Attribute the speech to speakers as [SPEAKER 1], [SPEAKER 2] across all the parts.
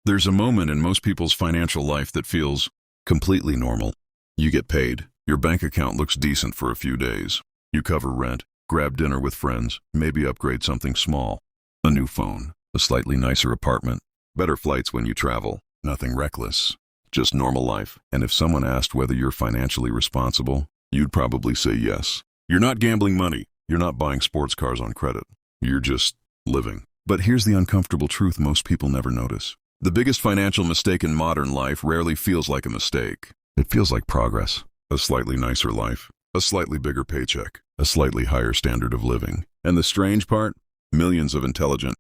[SPEAKER 1] There's a moment in most people's financial life that feels completely normal. You get paid, your bank account looks decent for a few days. You cover rent, grab dinner with friends, maybe upgrade something small. A new phone, a slightly nicer apartment, better flights when you travel. Nothing reckless, just normal life. And if someone asked whether you're financially responsible, you'd probably say yes. You're not gambling money. You're not buying sports cars on credit. You're just living. But here's the uncomfortable truth most people never notice. The biggest financial mistake in modern life rarely feels like a mistake. It feels like progress. A slightly nicer life, a slightly bigger paycheck, a slightly higher standard of living. And the strange part? Millions of intelligent,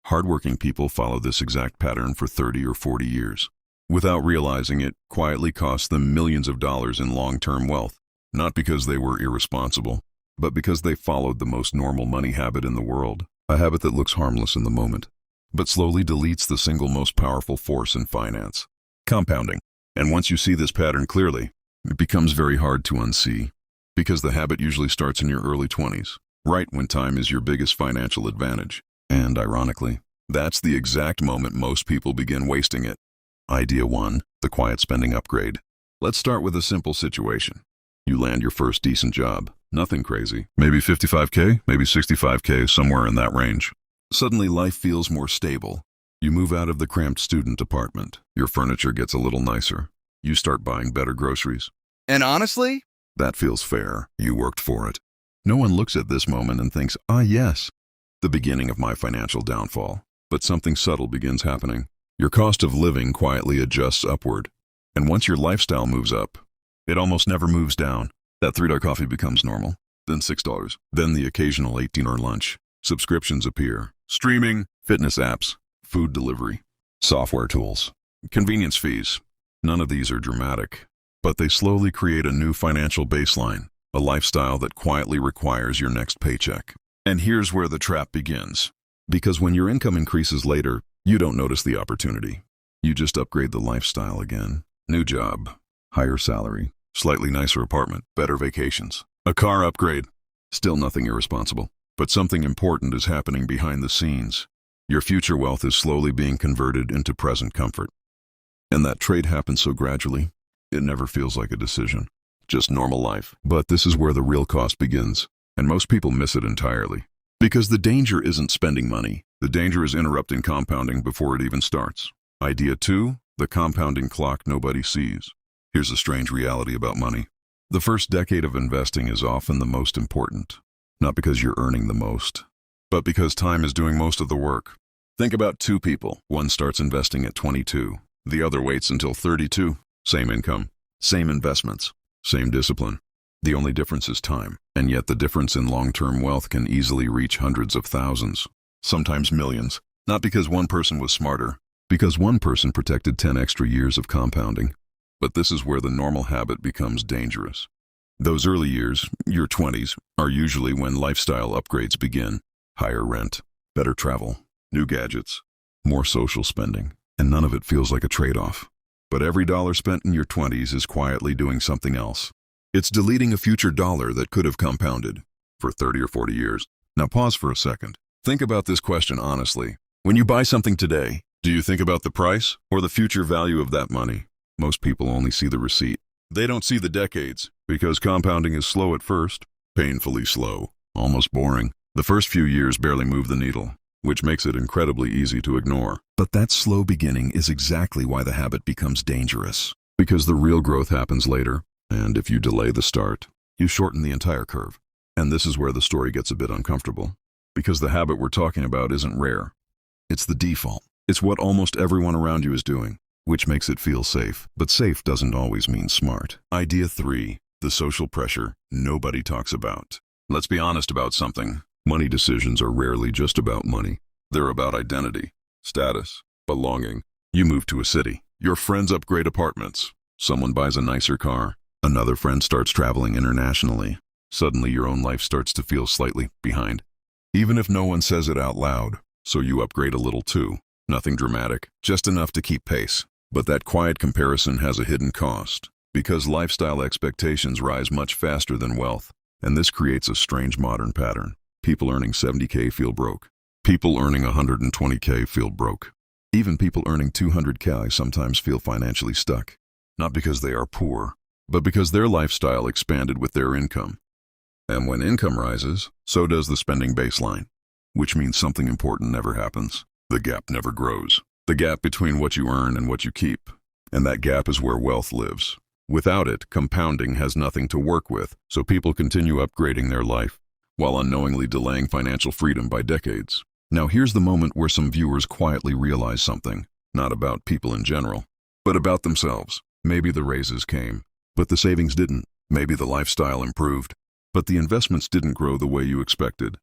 [SPEAKER 1] hardworking people follow this exact pattern for 30 or 40 years. Without realizing it, quietly costs them millions of dollars in long-term wealth. Not because they were irresponsible, but because they followed the most normal money habit in the world. A habit that looks harmless in the moment, but slowly deletes the single most powerful force in finance: compounding. And once you see this pattern clearly, it becomes very hard to unsee, because the habit usually starts in your early 20s, right when time is your biggest financial advantage. And ironically, that's the exact moment most people begin wasting it. Idea 1, the quiet spending upgrade. Let's start with a simple situation. You land your first decent job. Nothing crazy. Maybe 55K, maybe 65K, somewhere in that range. Suddenly life feels more stable. You move out of the cramped student apartment. Your furniture gets a little nicer. You start buying better groceries.
[SPEAKER 2] And honestly,
[SPEAKER 1] That feels fair. You worked for it. No one looks at this moment and thinks, ah yes, the beginning of my financial downfall. But something subtle begins happening. Your cost of living quietly adjusts upward. And once your lifestyle moves up, it almost never moves down. That $3 coffee becomes normal, then $6, then the occasional $18 lunch. Subscriptions appear. Streaming, fitness apps, food delivery, software tools, convenience fees. None of these are dramatic, but they slowly create a new financial baseline, a lifestyle that quietly requires your next paycheck. And here's where the trap begins. Because when your income increases later, you don't notice the opportunity. You just upgrade the lifestyle again. New job, higher salary, slightly nicer apartment, better vacations, a car upgrade. Still nothing irresponsible. But something important is happening behind the scenes. Your future wealth is slowly being converted into present comfort. And that trade happens so gradually, it never feels like a decision. Just normal life. But this is where the real cost begins. And most people miss it entirely. Because the danger isn't spending money. The danger is interrupting compounding before it even starts. Idea 2, the compounding clock nobody sees. Here's a strange reality about money. The first decade of investing is often the most important. Not because you're earning the most, but because time is doing most of the work. Think about two people. One starts investing at 22. The other waits until 32. Same income, same investments, same discipline. The only difference is time. And yet the difference in long-term wealth can easily reach hundreds of thousands, sometimes millions. Not because one person was smarter, because one person protected 10 extra years of compounding. But this is where the normal habit becomes dangerous. Those early years, your 20s, are usually when lifestyle upgrades begin. Higher rent, better travel, new gadgets, more social spending, and none of it feels like a trade-off. But every dollar spent in your 20s is quietly doing something else. It's deleting a future dollar that could have compounded for 30 or 40 years. Now pause for a second. Think about this question honestly. When you buy something today, do you think about the price or the future value of that money? Most people only see the receipt. They don't see the decades, because compounding is slow at first, painfully slow, almost boring. The first few years barely move the needle, which makes it incredibly easy to ignore. But that slow beginning is exactly why the habit becomes dangerous. Because the real growth happens later, and if you delay the start, you shorten the entire curve. And this is where the story gets a bit uncomfortable. Because the habit we're talking about isn't rare. It's the default. It's what almost everyone around you is doing, which makes it feel safe. But safe doesn't always mean smart. Idea 3, the social pressure nobody talks about. Let's be honest about something. Money decisions are rarely just about money. They're about identity, status, belonging. You move to a city. Your friends upgrade apartments. Someone buys a nicer car. Another friend starts traveling internationally. Suddenly your own life starts to feel slightly behind. Even if no one says it out loud. So you upgrade a little too. Nothing dramatic, just enough to keep pace. But that quiet comparison has a hidden cost, because lifestyle expectations rise much faster than wealth, and this creates a strange modern pattern. People earning 70K feel broke. People earning 120K feel broke. Even people earning 200K sometimes feel financially stuck, not because they are poor, but because their lifestyle expanded with their income. And when income rises, so does the spending baseline, which means something important never happens. The gap never grows. The gap between what you earn and what you keep. And that gap is where wealth lives. Without it, compounding has nothing to work with, so people continue upgrading their life, while unknowingly delaying financial freedom by decades. Now here's the moment where some viewers quietly realize something, not about people in general, but about themselves. Maybe the raises came, but the savings didn't. Maybe the lifestyle improved, but the investments didn't grow the way you expected.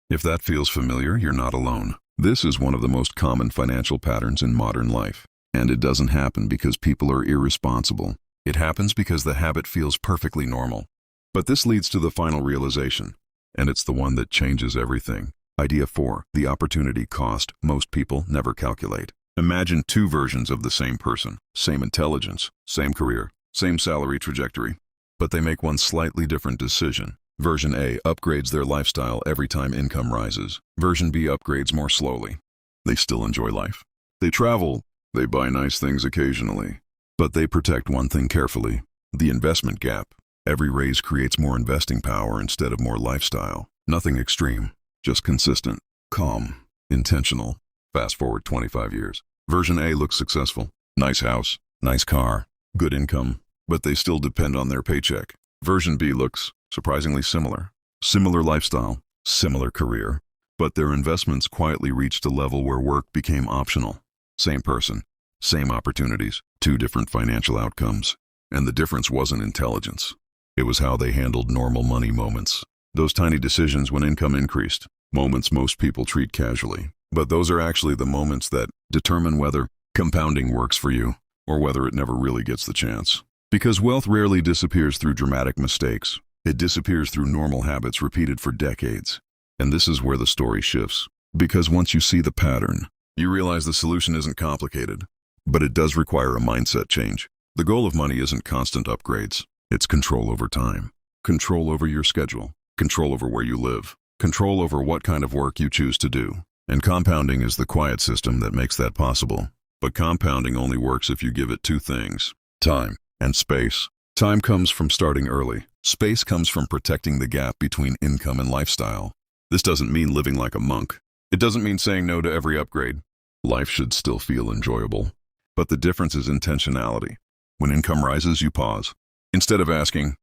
[SPEAKER 1] If that feels familiar, you're not alone. This is one of the most common financial patterns in modern life. And it doesn't happen because people are irresponsible. It happens because the habit feels perfectly normal. But this leads to the final realization, and it's the one that changes everything. Idea 4, the opportunity cost most people never calculate. Imagine two versions of the same person, same intelligence, same career, same salary trajectory, but they make one slightly different decision. Version A upgrades their lifestyle every time income rises. Version B upgrades more slowly. They still enjoy life. They travel. They buy nice things occasionally. But they protect one thing carefully: the investment gap. Every raise creates more investing power instead of more lifestyle. Nothing extreme, just consistent, calm, intentional. Fast forward 25 years. Version A looks successful. Nice house, nice car, good income, but they still depend on their paycheck. Version B looks surprisingly similar. Similar lifestyle, similar career, but their investments quietly reached a level where work became optional. Same person, same opportunities, two different financial outcomes. And the difference wasn't intelligence. It was how they handled normal money moments. Those tiny decisions when income increased, moments most people treat casually. But those are actually the moments that determine whether compounding works for you or whether it never really gets the chance. Because wealth rarely disappears through dramatic mistakes. It disappears through normal habits repeated for decades. And this is where the story shifts. Because once you see the pattern, you realize the solution isn't complicated, but it does require a mindset change. The goal of money isn't constant upgrades. It's control over time, control over your schedule, control over where you live, control over what kind of work you choose to do. And compounding is the quiet system that makes that possible. But compounding only works if you give it two things: time and space. Time comes from starting early. Space comes from protecting the gap between income and lifestyle. This doesn't mean living like a monk. It doesn't mean saying no to every upgrade. Life should still feel enjoyable. But the difference is intentionality. When income rises, you pause. Instead of asking,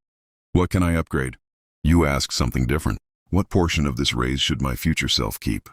[SPEAKER 1] "What can I upgrade?" you ask something different. What portion of this raise should my future self keep?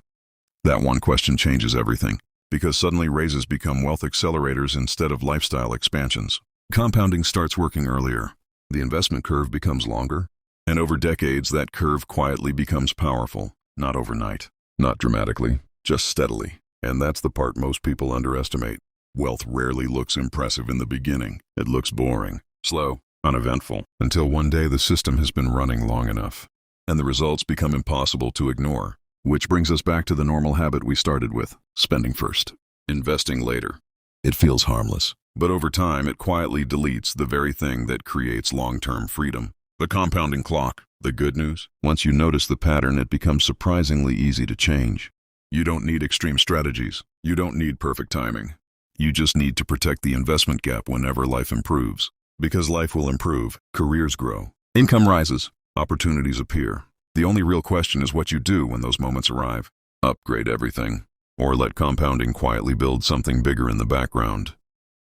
[SPEAKER 1] That one question changes everything, because suddenly raises become wealth accelerators instead of lifestyle expansions. Compounding starts working earlier. The investment curve becomes longer, and over decades that curve quietly becomes powerful, not overnight, not dramatically, just steadily. And that's the part most people underestimate. Wealth rarely looks impressive in the beginning. It looks boring, slow, uneventful, until one day the system has been running long enough, and the results become impossible to ignore. Which brings us back to the normal habit we started with: spending first, investing later. It feels harmless, but over time it quietly deletes the very thing that creates long-term freedom. The compounding clock. The good news: once you notice the pattern, it becomes surprisingly easy to change. You don't need extreme strategies. You don't need perfect timing. You just need to protect the investment gap whenever life improves. Because life will improve, careers grow, income rises, opportunities appear. The only real question is what you do when those moments arrive. Upgrade everything, or let compounding quietly build something bigger in the background.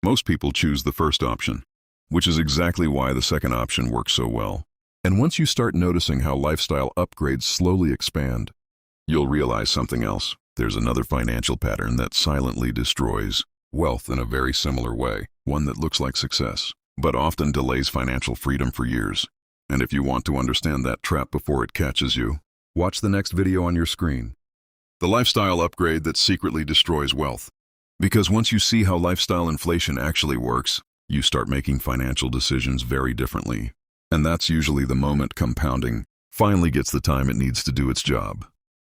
[SPEAKER 1] Most people choose the first option, which is exactly why the second option works so well. And once you start noticing how lifestyle upgrades slowly expand, you'll realize something else. There's another financial pattern that silently destroys wealth in a very similar way, one that looks like success, but often delays financial freedom for years. And if you want to understand that trap before it catches you, watch the next video on your screen. The lifestyle upgrade that secretly destroys wealth. Because once you see how lifestyle inflation actually works, you start making financial decisions very differently. And that's usually the moment compounding finally gets the time it needs to do its job.